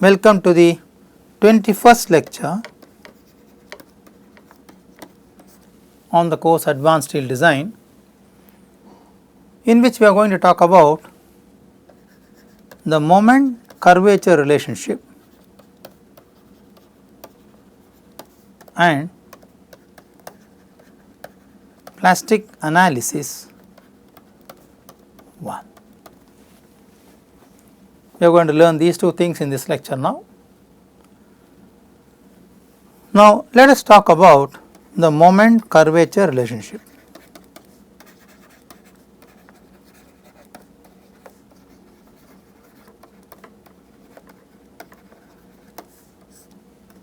Welcome to the 21st lecture on the course Advanced Steel Design, in which we are going to talk about the moment curvature relationship and plastic analysis 1. We are going to learn these two things in this lecture now. Now, let us talk about the moment curvature relationship.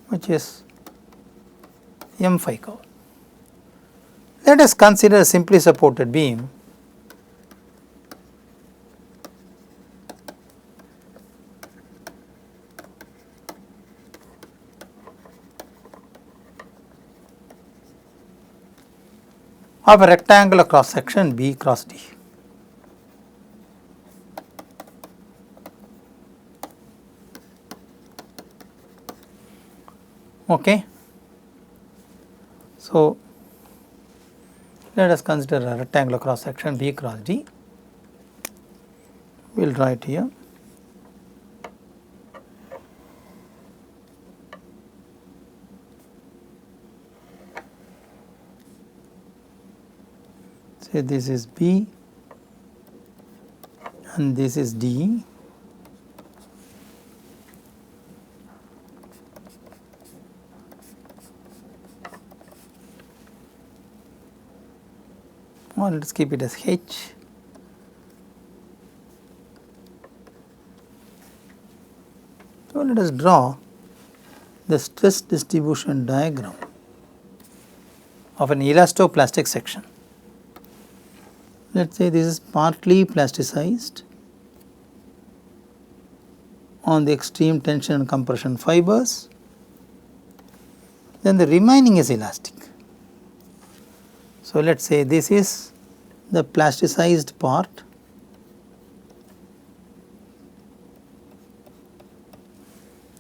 Which is M phi curve. Let us consider a simply supported beam of a rectangular cross section B cross D. Okay. So, let us consider a rectangular cross section B cross D. We will draw it here. Say this is B and this is D. Or let us keep it as H. So, let us draw the stress distribution diagram of an elastoplastic section. Let us say this is partly plasticized on the extreme tension and compression fibers, then the remaining is elastic. So, let us say this is the plasticized part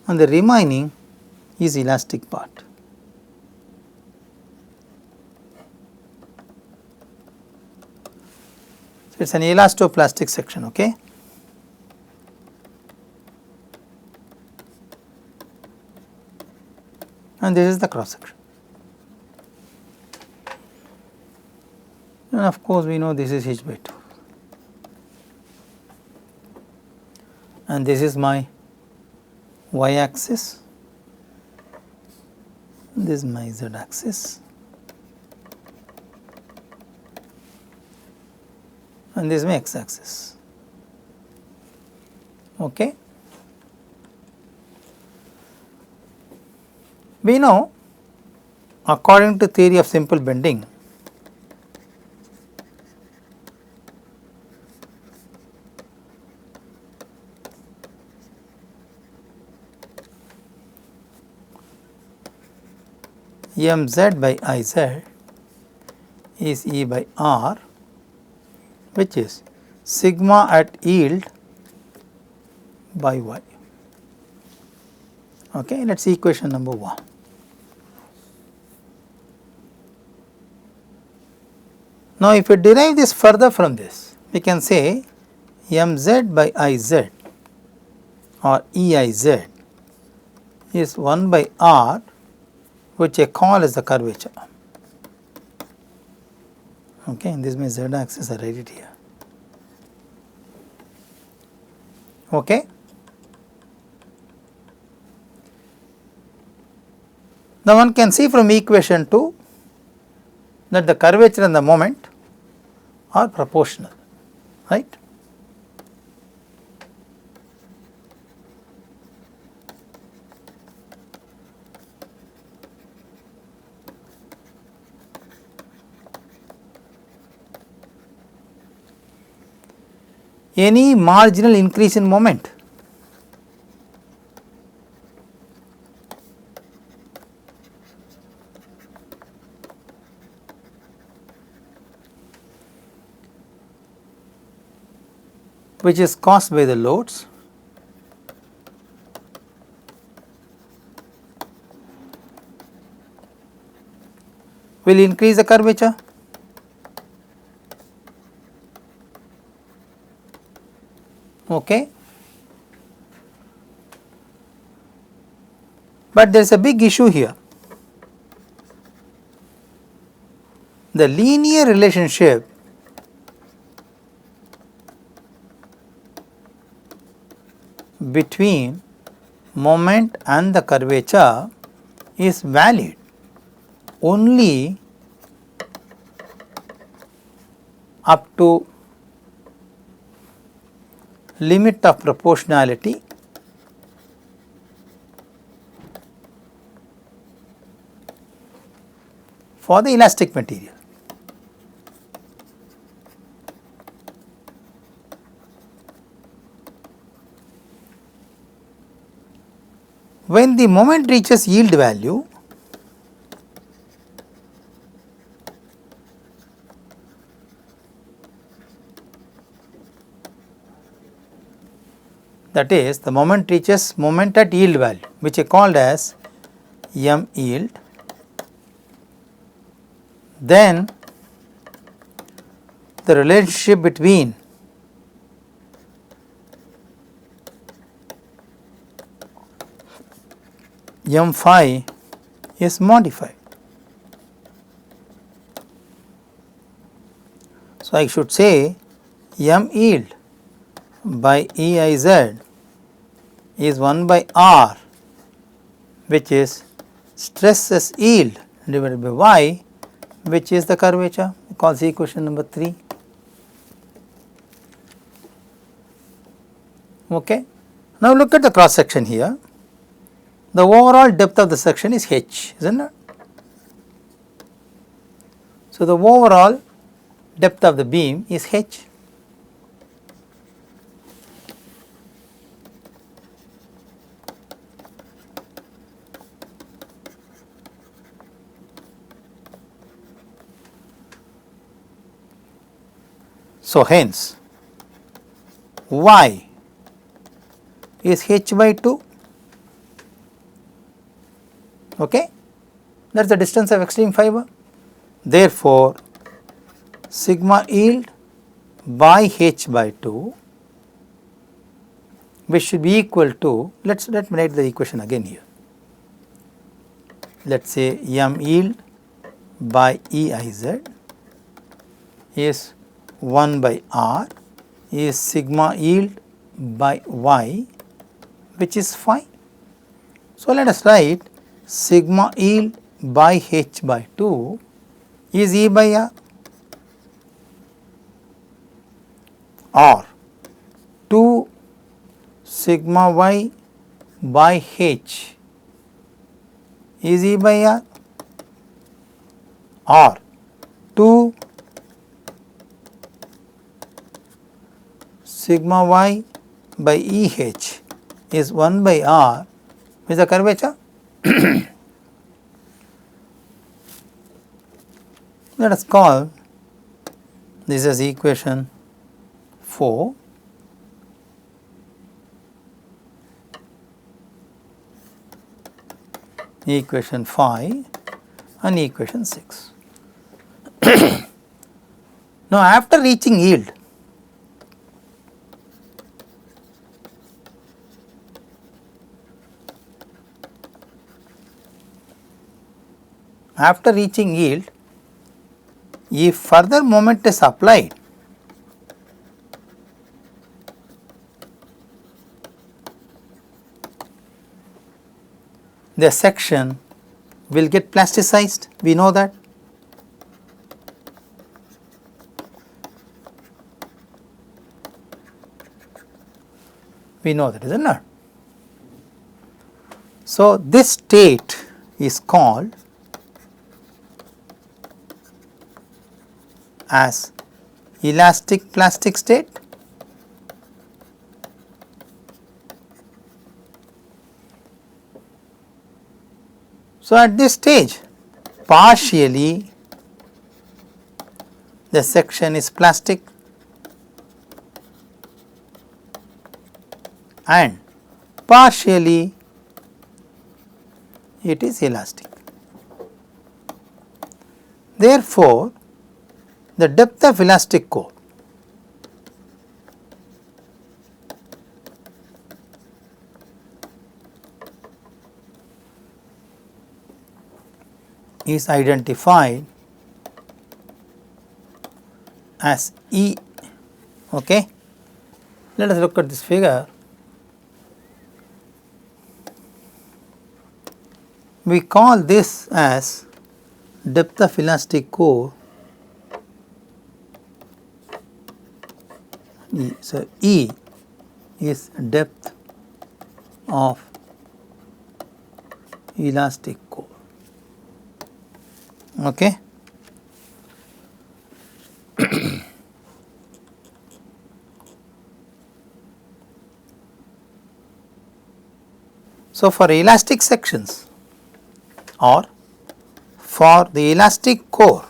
and the remaining is elastic part. So, it is an elastoplastic section. Okay. And this is the cross section. And of course, we know this is H by 2 and this is my y axis, this is my z axis and this is my x axis. Okay. We know, according to theory of simple bending, mz by iz is E by R, which is sigma at yield by y. Okay, let us see equation number 1. Now, if we derive this further from this, we can say mz by iz or eiz is 1 by r, which I call as the curvature. Okay, and this is my z axis, I write it here. Okay. Now, one can see from equation 2 that the curvature and the moment are proportional, right. Any marginal increase in moment which is caused by the loads will increase the curvature. Okay. But there is a big issue here. The linear relationship between moment and the curvature is valid only up to limit of proportionality for the elastic material. When the moment reaches yield value, that is the moment reaches moment at yield value, which is called as M yield, then the relationship between M phi is modified. So, I should say M yield by EIZ is 1 by R, which is stressless yield divided by Y, which is the curvature. We call this equation number 3. Okay. Now, look at the cross section here. The overall depth of the section is h, isn't it? So, the overall depth of the beam is h. So, hence y is h by 2. Okay? That is the distance of extreme fiber. Therefore, sigma yield by h by 2, which should be equal to, let me write the equation again here. Let us say M yield by EIZ is 1 by R is sigma yield by Y, which is phi. So, let us write sigma yield by h by 2 is E by R, or 2 sigma y by h is E by R, or 2 sigma y by EH is 1 by R, which is the curvature. Let us call this as equation 4. Equation 5 and equation 6. Now, after reaching yield, if further moment is applied, the section will get plasticized, we know that. We know that, isn't it? So, this state is called as elastic plastic state. So, at this stage partially the section is plastic and partially it is elastic. Therefore, the depth of elastic core is identified as E. Okay. Let us look at this figure. We call this as depth of elastic core E. So, E is depth of elastic core. Okay. So, for elastic sections or for the elastic core,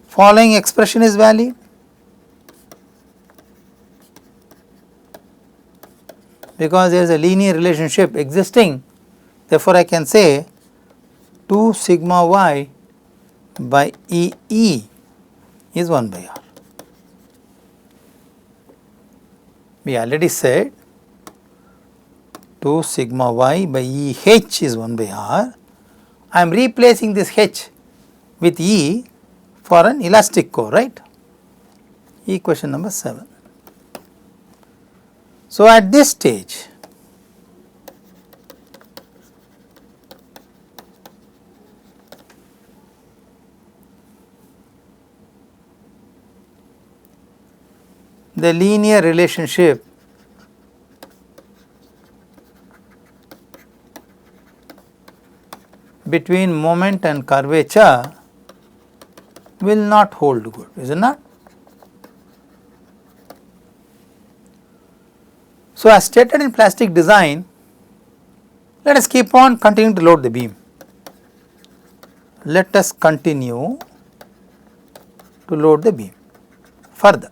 following expression is valid. Because there is a linear relationship existing, therefore, I can say 2 sigma y by E E is 1 by r. We already said 2 sigma y by E h is 1 by r. I am replacing this h with E for an elastic core, right. Equation number 7. So, at this stage, the linear relationship between moment and curvature will not hold good, is it not? So, as stated in plastic design, let us keep on continuing to load the beam. Let us continue to load the beam further.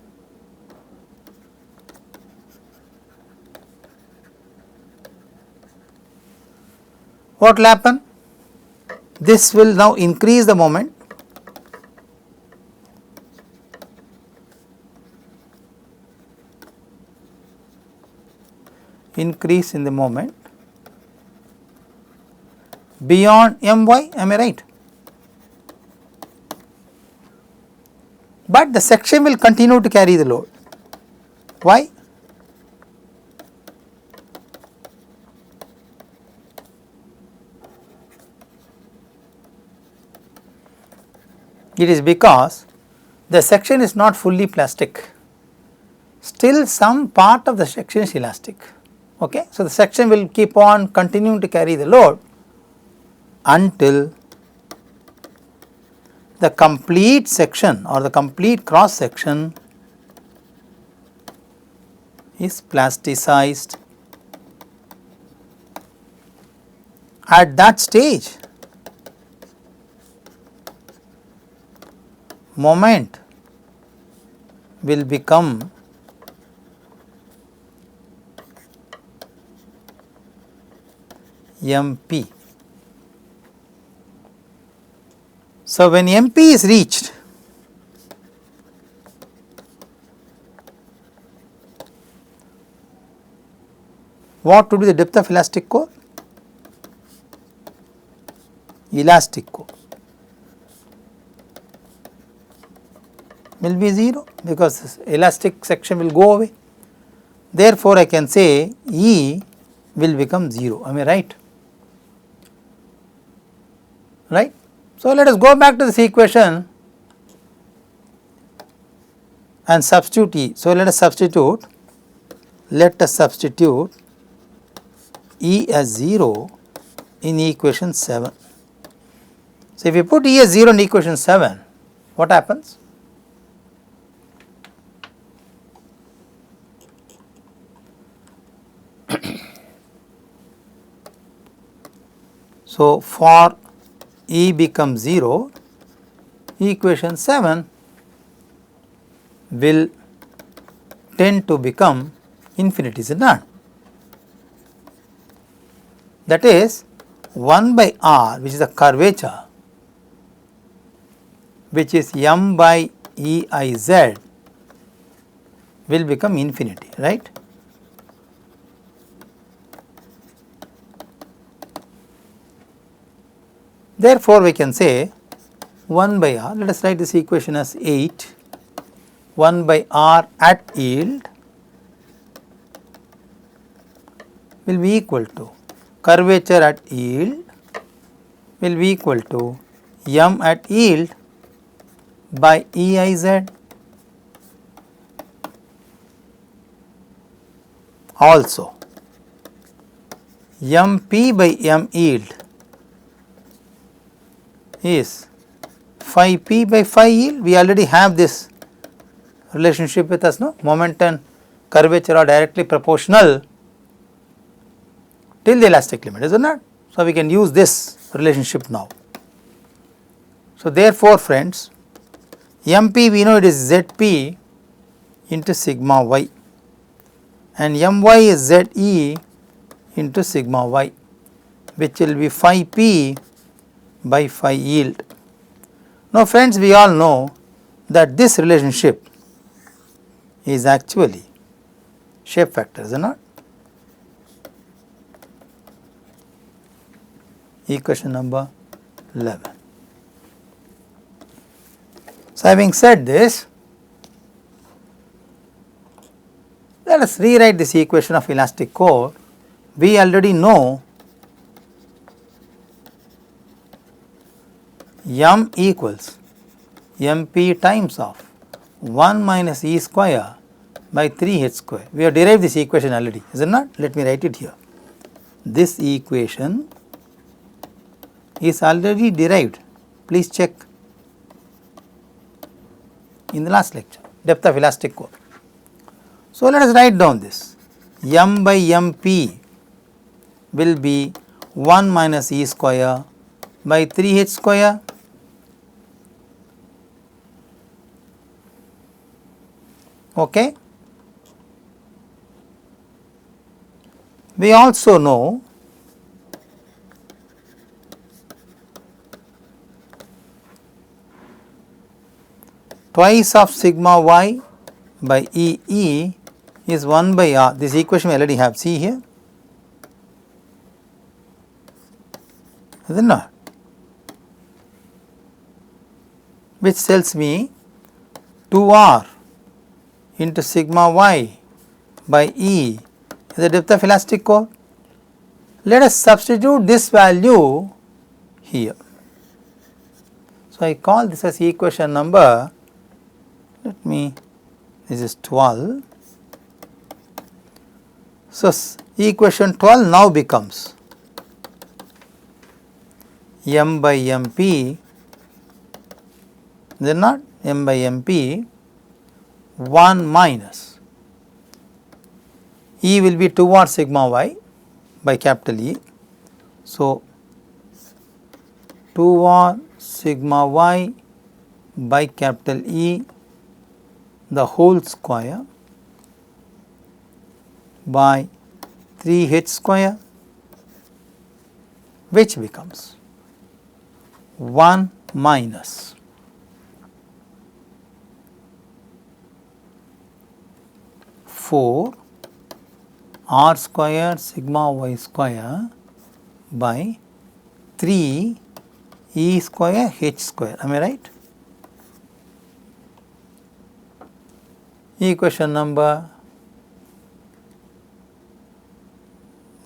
What will happen? This will now increase the moment. Increase in the moment beyond my, am I right? But the section will continue to carry the load. Why? It is because the section is not fully plastic, still some part of the section is elastic. Okay. So, the section will keep on continuing to carry the load until the complete section or the complete cross section is plasticized. At that stage, moment will become MP. So, when MP is reached, what would be the depth of elastic core? Elastic core will be 0 because this elastic section will go away. Therefore, I can say E will become 0, am I right? Right. So, let us go back to this equation and substitute E. So, let us substitute E as 0 in equation 7. So, if you put E as 0 in equation 7, what happens? So, for E becomes 0, equation 7 will tend to become infinity, is it not? That is, 1 by r, which is the curvature, which is m by eiz, will become infinity, right? Therefore, we can say 1 by r, let us write this equation as 8, 1 by r at yield will be equal to curvature at yield will be equal to m at yield by eiz. Also, mp by m yield is phi p by phi yield. We already have this relationship with us, no? Moment and curvature are directly proportional till the elastic limit, is it not? So, we can use this relationship now. So, therefore, friends, mp we know it is zp into sigma y and my is ze into sigma y, which will be phi p by phi yield. Now, friends, we all know that this relationship is actually shape factor, is it not? Equation number 11. So, having said this, let us rewrite this equation of elastic core. We already know m equals mp times of 1 minus e square by 3h square. We have derived this equation already, is it not? Let me write it here. This equation is already derived. Please check in the last lecture, depth of elastic core. So, let us write down this. M by mp will be 1 minus e square by 3h square. Okay. We also know twice of sigma y by E is 1 by r. This equation we already have, see here, is it not? Which tells me 2r into sigma y by E is the depth of elastic core. Let us substitute this value here. So, I call this as equation number, this is 12. So, equation 12 now becomes m by mp, is it not? M by mp 1 minus E will be 2r sigma y by capital E. So, 2r sigma y by capital E the whole square by 3h square, which becomes 1 minus r square sigma y square by 3 e square h square. Am I right? Equation number,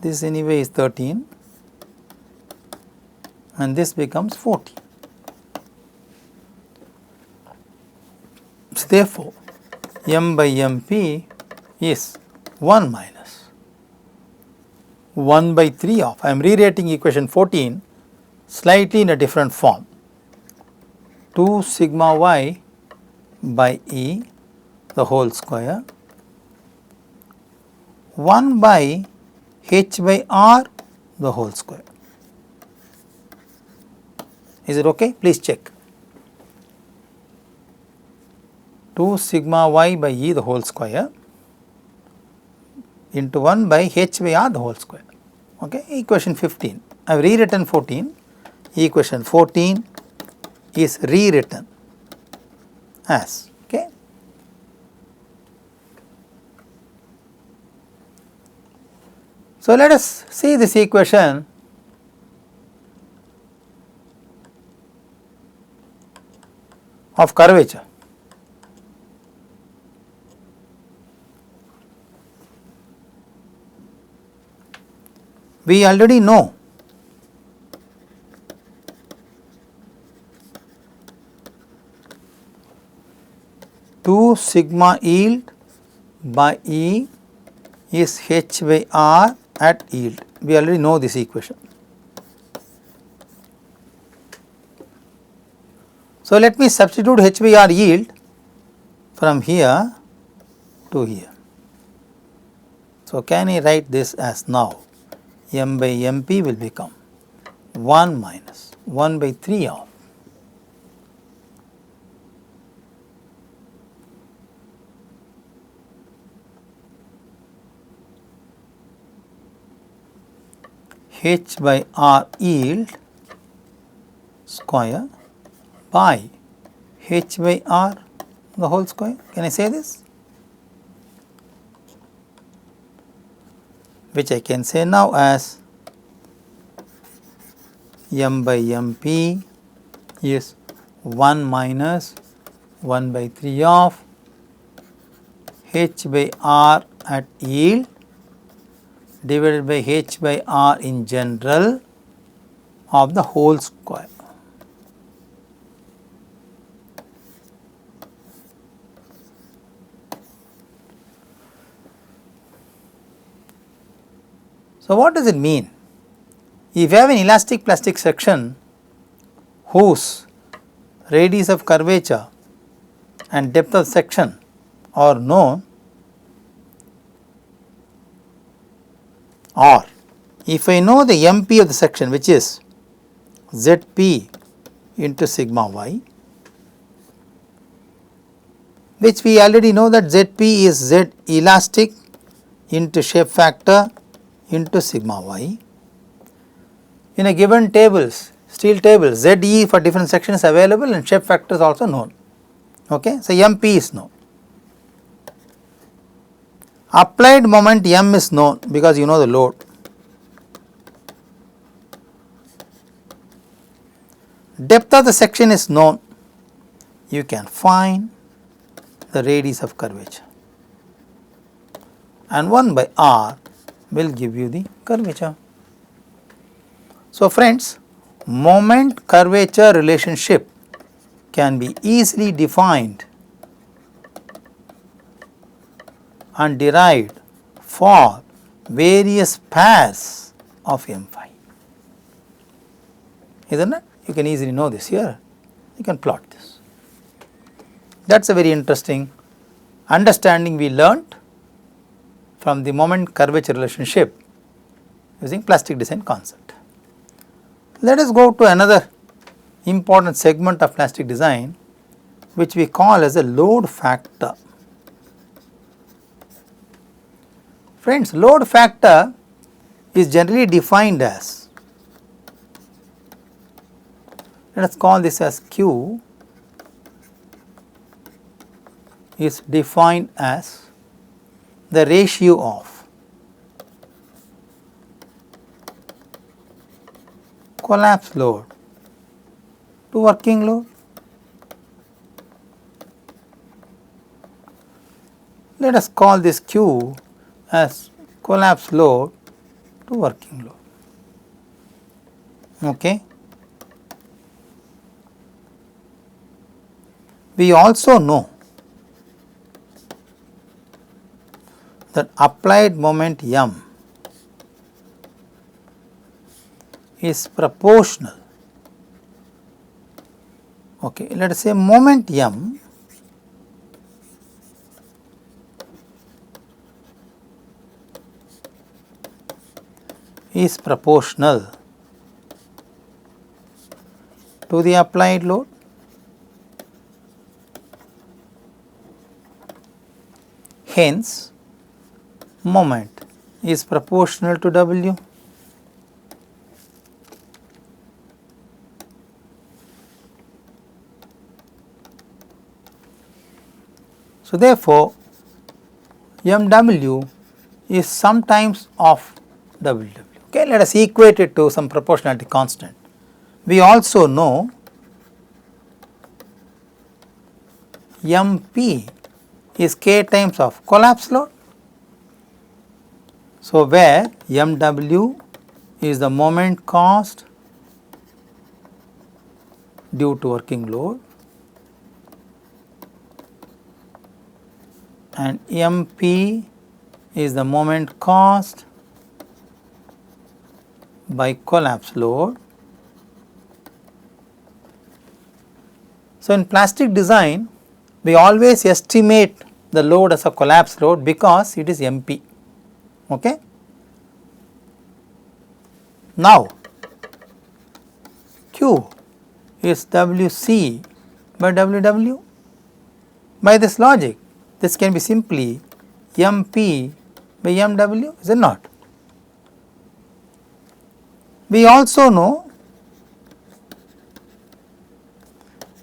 this anyway is 13 and this becomes 14. So, therefore, m by mp is 1 minus 1 by 3 of, I am rewriting equation 14 slightly in a different form, 2 sigma y by E the whole square 1 by h by r the whole square. Is it okay? Please check. 2 sigma y by E the whole square into 1 by h by r the whole square. Okay. Equation 15. I have rewritten 14, equation 14 is rewritten as, okay. So, let us see this equation of curvature. We already know two sigma yield by E is H by R at yield. We already know this equation. So, let me substitute H by R yield from here to here. So, can I write this as now? M by MP will become 1 minus 1 by 3 of H by R yield square by H by R the whole square. Can I say this? Which I can say now as M by MP is 1 minus 1 by 3 of H by R at yield divided by H by R in general of the whole square. So, what does it mean? If you have an elastic plastic section whose radius of curvature and depth of section are known, or if I know the MP of the section, which is ZP into sigma y, which we already know that ZP is Z elastic into shape factor into sigma y. In a given tables, steel table, ZE for different sections available and shape factor is also known. Okay. So, MP is known. Applied moment M is known because you know the load. Depth of the section is known. You can find the radius of curvature, and 1 by R will give you the curvature. So, friends, moment curvature relationship can be easily defined and derived for various pairs of M phi, isn't it? You can easily know this here, you can plot this. That is a very interesting understanding we learnt from the moment curvature relationship using plastic design concept. Let us go to another important segment of plastic design, which we call as a load factor. Friends, load factor is generally defined as, let us call this as Q, is defined as the ratio of collapse load to working load. Let us call this Q as collapse load to working load. Okay. We also know that applied moment M is proportional. Okay, let us say moment M is proportional to the applied load. Hence, moment is proportional to W. So, therefore, MW is sometimes of WW. Okay, let us equate it to some proportionality constant. We also know MP is K times of collapse load. So, where MW is the moment caused due to working load and MP is the moment caused by collapse load. So, in plastic design we always estimate the load as a collapse load because it is MP. Okay. Now, Q is WC by WW. By this logic, this can be simply MP by MW, is it not? We also know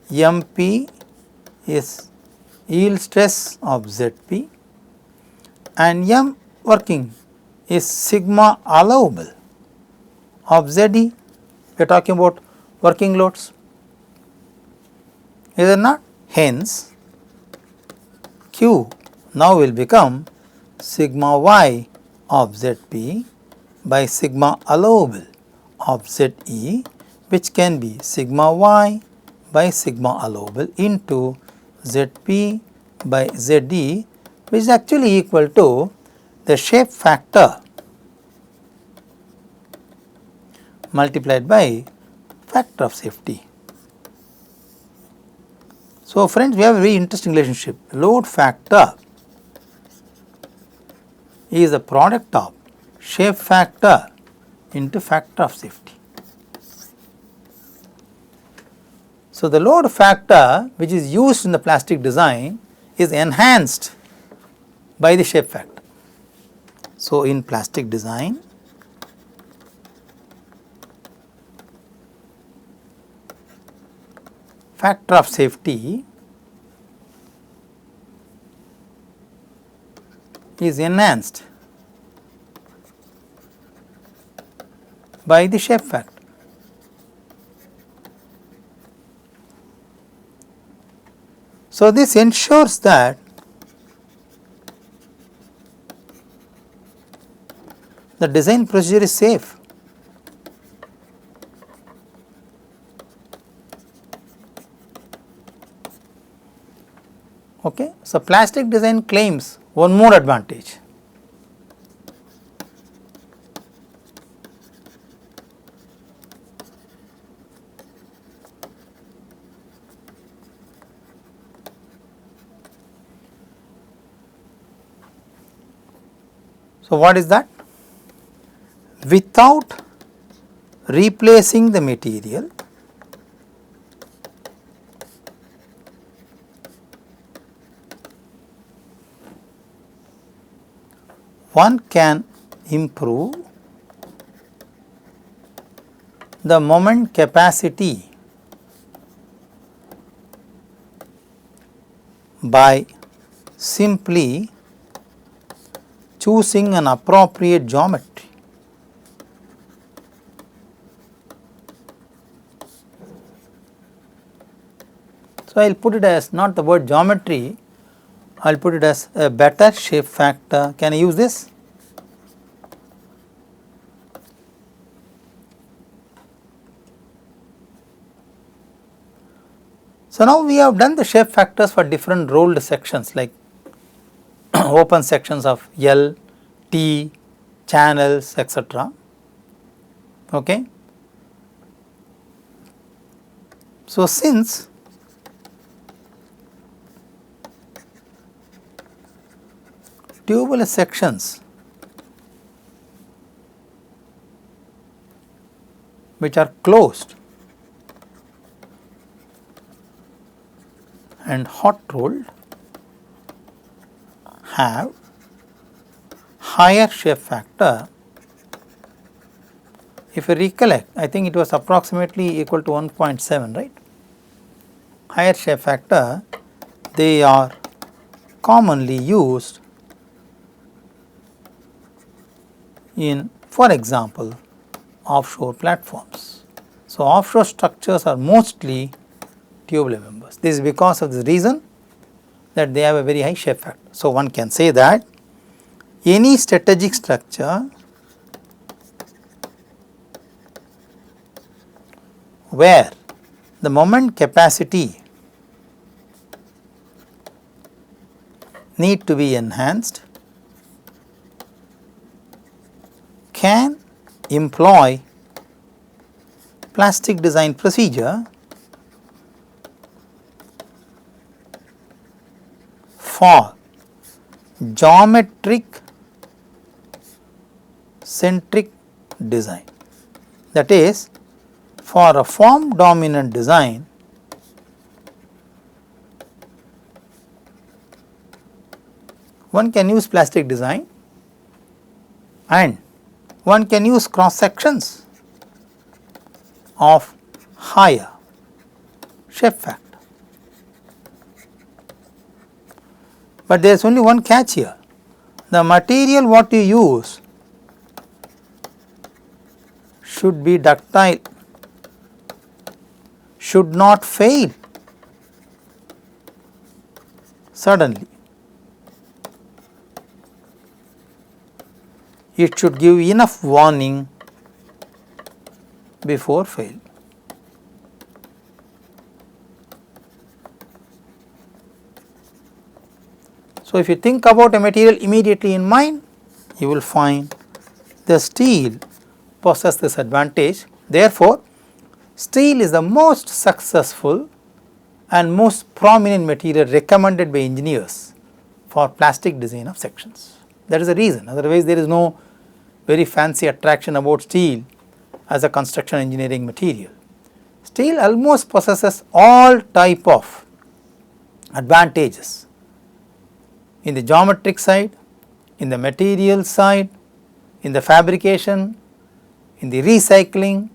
MP is yield stress of Zp and M working is sigma allowable of Ze. We are talking about working loads, is it not? Hence, Q now will become sigma y of Zp by sigma allowable of Ze, which can be sigma y by sigma allowable into Zp by Ze, which is actually equal to the shape factor multiplied by factor of safety. So, friends, we have a very interesting relationship. Load factor is the product of shape factor into factor of safety. So, the load factor which is used in the plastic design is enhanced by the shape factor. So, in plastic design, factor of safety is enhanced by the shape factor. So, this ensures that the design procedure is safe. Okay. So, plastic design claims one more advantage. So, what is that? Without replacing the material, one can improve the moment capacity by simply choosing an appropriate geometry. So, I will put it as not the word geometry, I will put it as a better shape factor. Can I use this? So, now we have done the shape factors for different rolled sections like open sections of L, T, channels, etc. Okay. So, since tubular sections which are closed and hot rolled have higher shape factor. If you recollect, I think it was approximately equal to 1.7, right? Higher shape factor, they are commonly used in, for example, offshore platforms. So, offshore structures are mostly tubular members. This is because of the reason that they have a very high shape factor. So, one can say that any strategic structure where the moment capacity need to be enhanced can employ plastic design procedure for geometric centric design. That is, for a form dominant design, one can use plastic design and one can use cross sections of higher shape factor. But there is only one catch here. The material what you use should be ductile, should not fail suddenly. It should give enough warning before fail. So, if you think about a material immediately in mind, you will find the steel possesses this advantage. Therefore, steel is the most successful and most prominent material recommended by engineers for plastic design of sections. That is the reason, otherwise there is no very fancy attraction about steel as a construction engineering material. Steel almost possesses all type of advantages in the geometric side, in the material side, in the fabrication, in the recycling,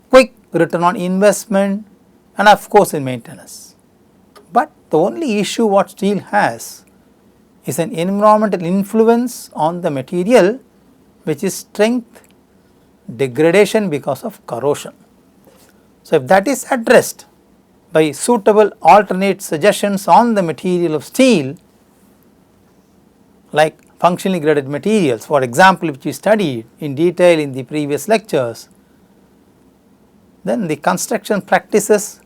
quick return on investment, and of course in maintenance. But the only issue what steel has is an environmental influence on the material, which is strength degradation because of corrosion. So, if that is addressed by suitable alternate suggestions on the material of steel, like functionally graded materials, for example, which we studied in detail in the previous lectures, then the construction practices,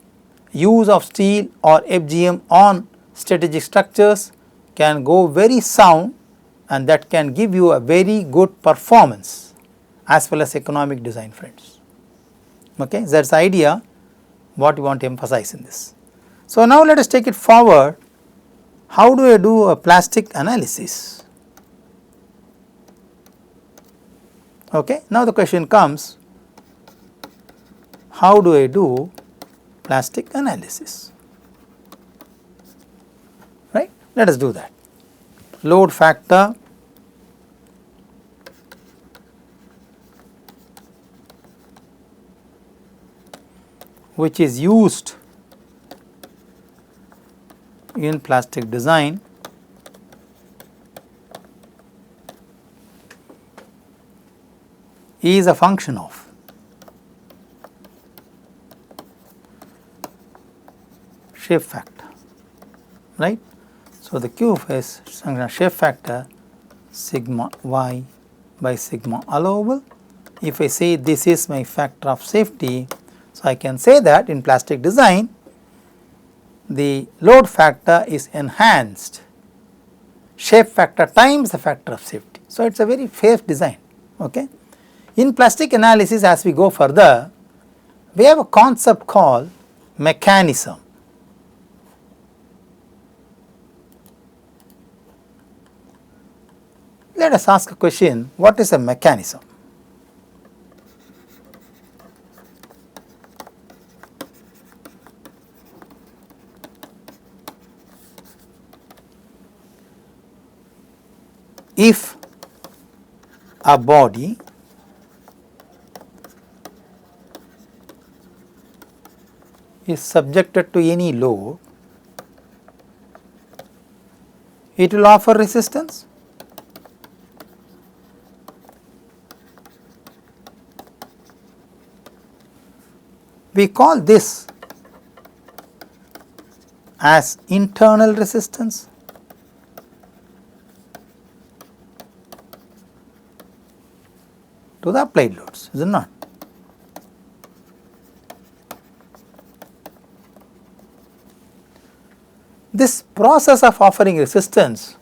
use of steel or FGM on strategic structures can go very sound, and that can give you a very good performance as well as economic design friends. Okay, that is the idea what we want to emphasize in this. So, now let us take it forward. How do I do a plastic analysis? Okay, now the question comes, how do I do plastic analysis? Right, let us do that. Load factor, which is used in plastic design, is a function of shape factor, right. So, the Q is shape factor sigma y by sigma allowable. If I say this is my factor of safety, so I can say that in plastic design the load factor is enhanced shape factor times the factor of safety. So, it is a very safe design. Okay. In plastic analysis, as we go further, we have a concept called mechanism. Let us ask a question, what is a mechanism? If a body is subjected to any load, it will offer resistance. We call this as internal resistance. To the applied loads, is it not? This process of offering resistance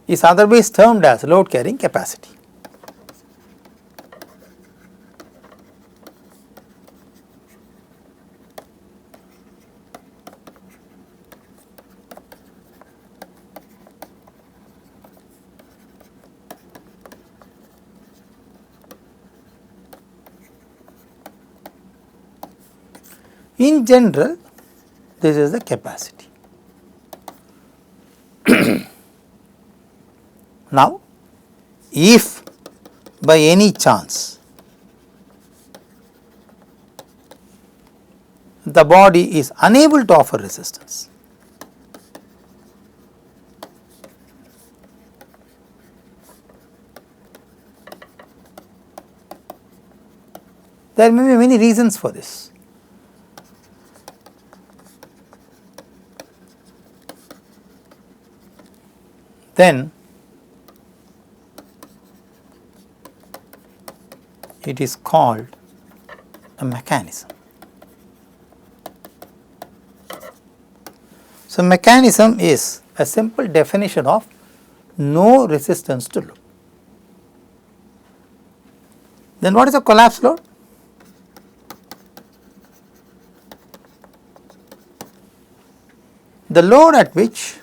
is otherwise termed as load carrying capacity. In general, this is the capacity. Now, if by any chance the body is unable to offer resistance, there may be many reasons for this. Then it is called a mechanism. So, mechanism is a simple definition of no resistance to load. Then what is a collapse load? The load at which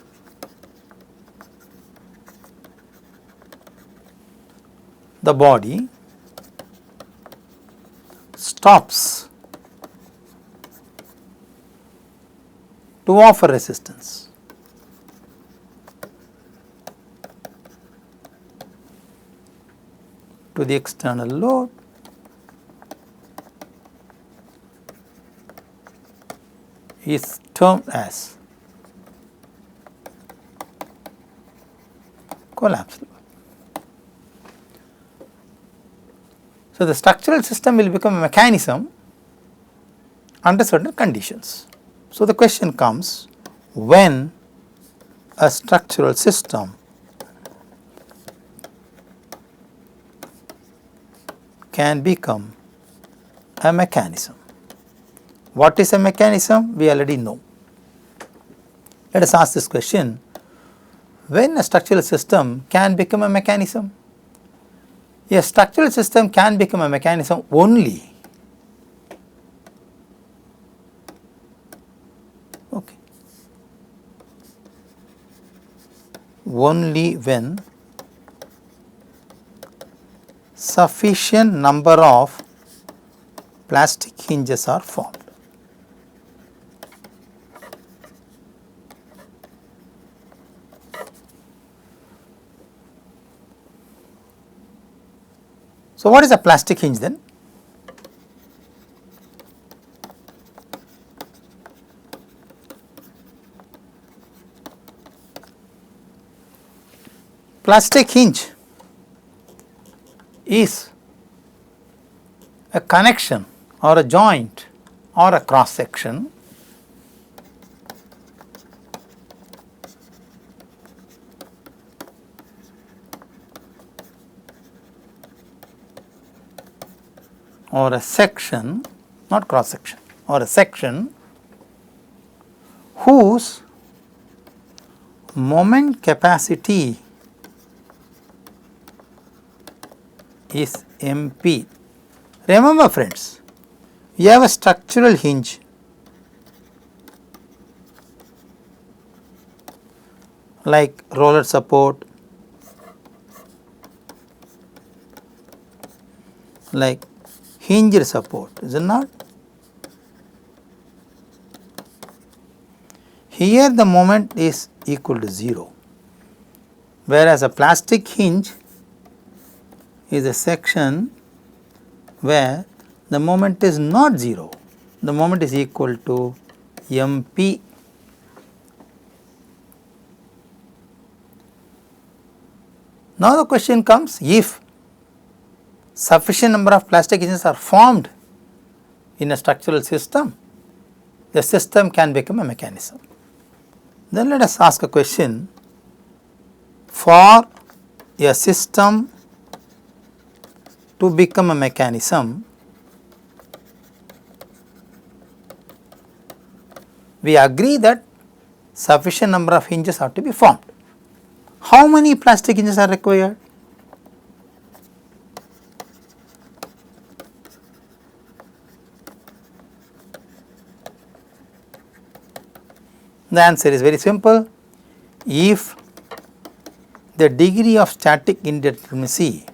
the body stops to offer resistance. To the external load is termed as collapse load. So, the structural system will become a mechanism under certain conditions. So, the question comes, when a structural system can become a mechanism. What is a mechanism? We already know. Let us ask this question, when a structural system can become a mechanism? A structural system can become a mechanism only when sufficient number of plastic hinges are formed. So, what is a plastic hinge then? Plastic hinge is a connection or a joint or a cross section or a section, not cross section, or a section whose moment capacity is MP. Remember friends, we have a structural hinge like roller support, like hinge support, is it not? Here the moment is equal to 0, whereas a plastic hinge is a section where the moment is not 0, the moment is equal to MP. Now the question comes, if sufficient number of plastic hinges are formed in a structural system, the system can become a mechanism. Then let us ask a question, for a system to become a mechanism, we agree that sufficient number of hinges have to be formed. How many plastic hinges are required? The answer is very simple. If the degree of static indeterminacy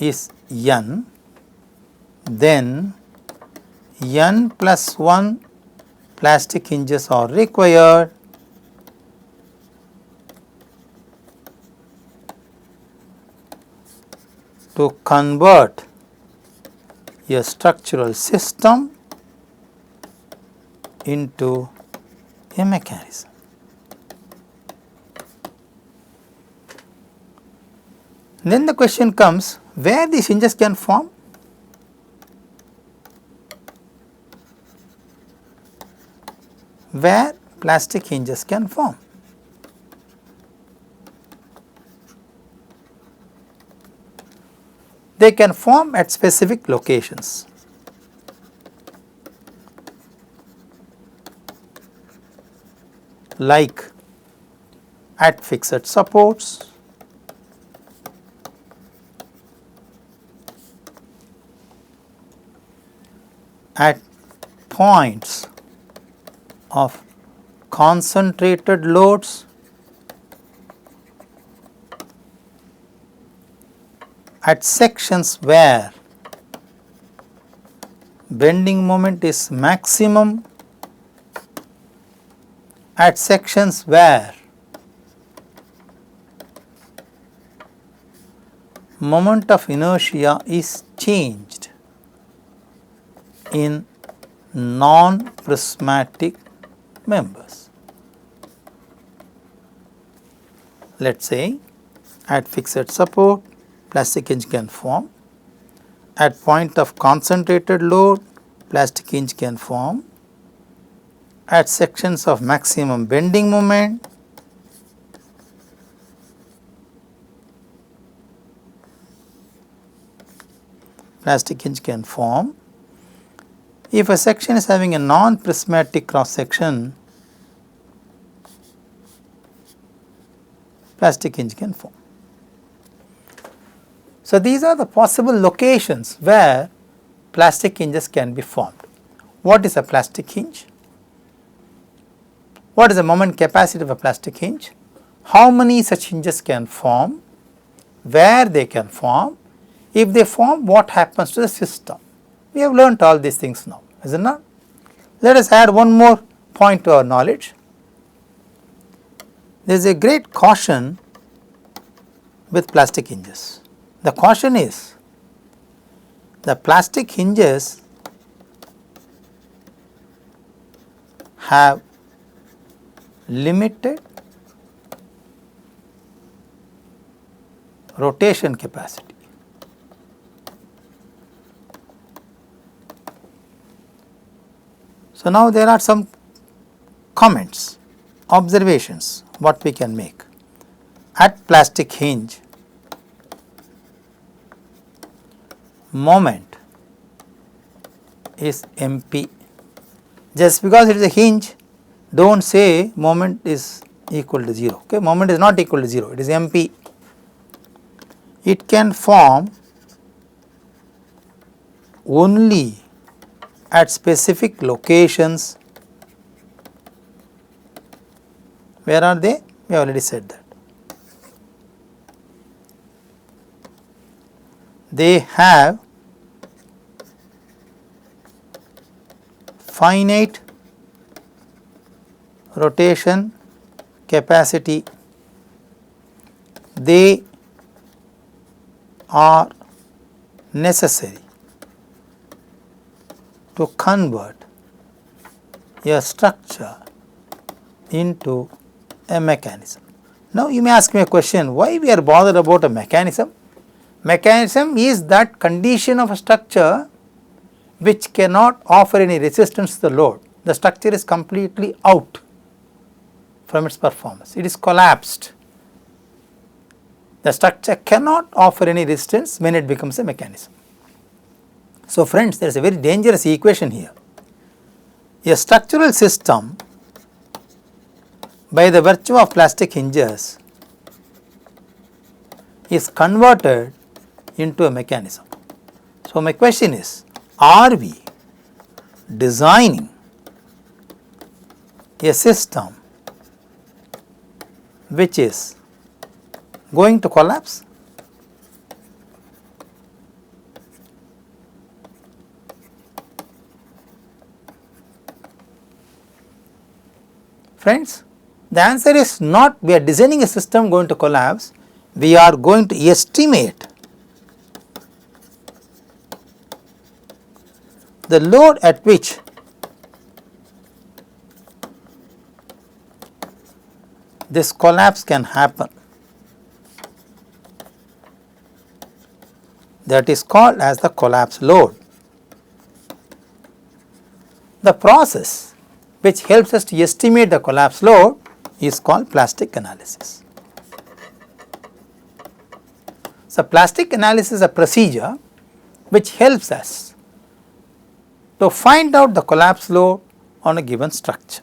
is n, then n plus 1 plastic hinges are required to convert a structural system into a mechanism. Then the question comes, where these hinges can form? Where plastic hinges can form? They can form at specific locations. Like at fixed supports, at points of concentrated loads, at sections where bending moment is maximum, at sections where moment of inertia is changed in non-prismatic members. Let us say at fixed support, plastic hinge can form. At point of concentrated load, plastic hinge can form. At sections of maximum bending moment, plastic hinge can form. If a section is having a non-prismatic cross section, plastic hinge can form. So, these are the possible locations where plastic hinges can be formed. What is a plastic hinge? What is the moment capacity of a plastic hinge? How many such hinges can form? Where they can form? If they form, what happens to the system? We have learnt all these things now, is it not? Let us add one more point to our knowledge. There is a great caution with plastic hinges. The caution is, the plastic hinges have limited rotation capacity. So, now there are some comments, observations what we can make. At plastic hinge, moment is MP. Just because it is a hinge, do not say moment is equal to 0, okay. Moment is not equal to 0, it is MP. It can form only at specific locations. Where are they? We already said that. They have finite rotation capacity. They are necessary to convert a structure into a mechanism. Now you may ask me a question, why we are bothered about a mechanism? Mechanism is that condition of a structure which cannot offer any resistance to the load. The structure is completely out from its performance, it is collapsed. The structure cannot offer any resistance when it becomes a mechanism. So friends, there is a very dangerous equation here. A structural system, by the virtue of plastic hinges, is converted into a mechanism. So my question is, are we designing a system which is going to collapse? Friends, the answer is not we are designing a system going to collapse, we are going to estimate the load at which this collapse can happen. That is called as the collapse load. The process which helps us to estimate the collapse load is called plastic analysis. So plastic analysis is a procedure which helps us to find out the collapse load on a given structure.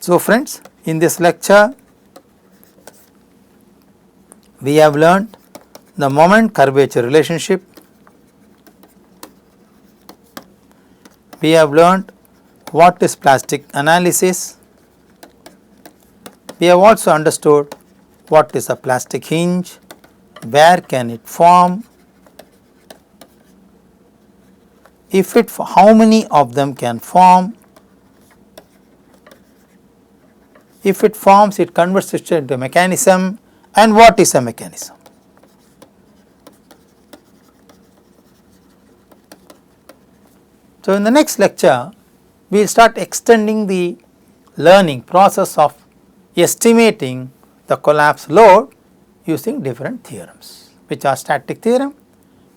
So friends, in this lecture we have learnt the moment curvature relationship, we have learnt what is plastic analysis, we have also understood what is a plastic hinge, where can it form, how many of them can form, if it forms it converts it into a mechanism, and what is a mechanism. So in the next lecture we will start extending the learning process of estimating the collapse load using different theorems, which are static theorem,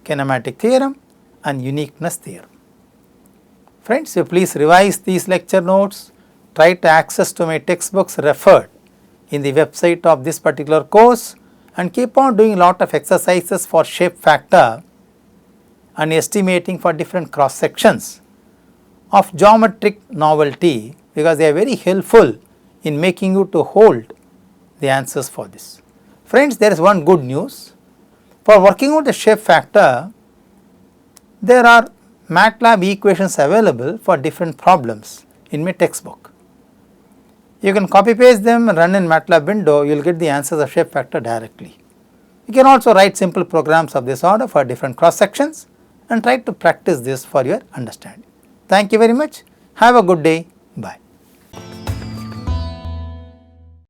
kinematic theorem and uniqueness theorem. Friends, you please revise these lecture notes, try to access to my textbooks referred in the website of this particular course, and keep on doing a lot of exercises for shape factor and estimating for different cross sections of geometric novelty, because they are very helpful in making you to hold the answers for this. Friends, there is one good news. For working out the shape factor, there are MATLAB equations available for different problems in my textbook. You can copy paste them and run in MATLAB window, you will get the answers of shape factor directly. You can also write simple programs of this order for different cross sections and try to practice this for your understanding. Thank you very much. Have a good day. Bye.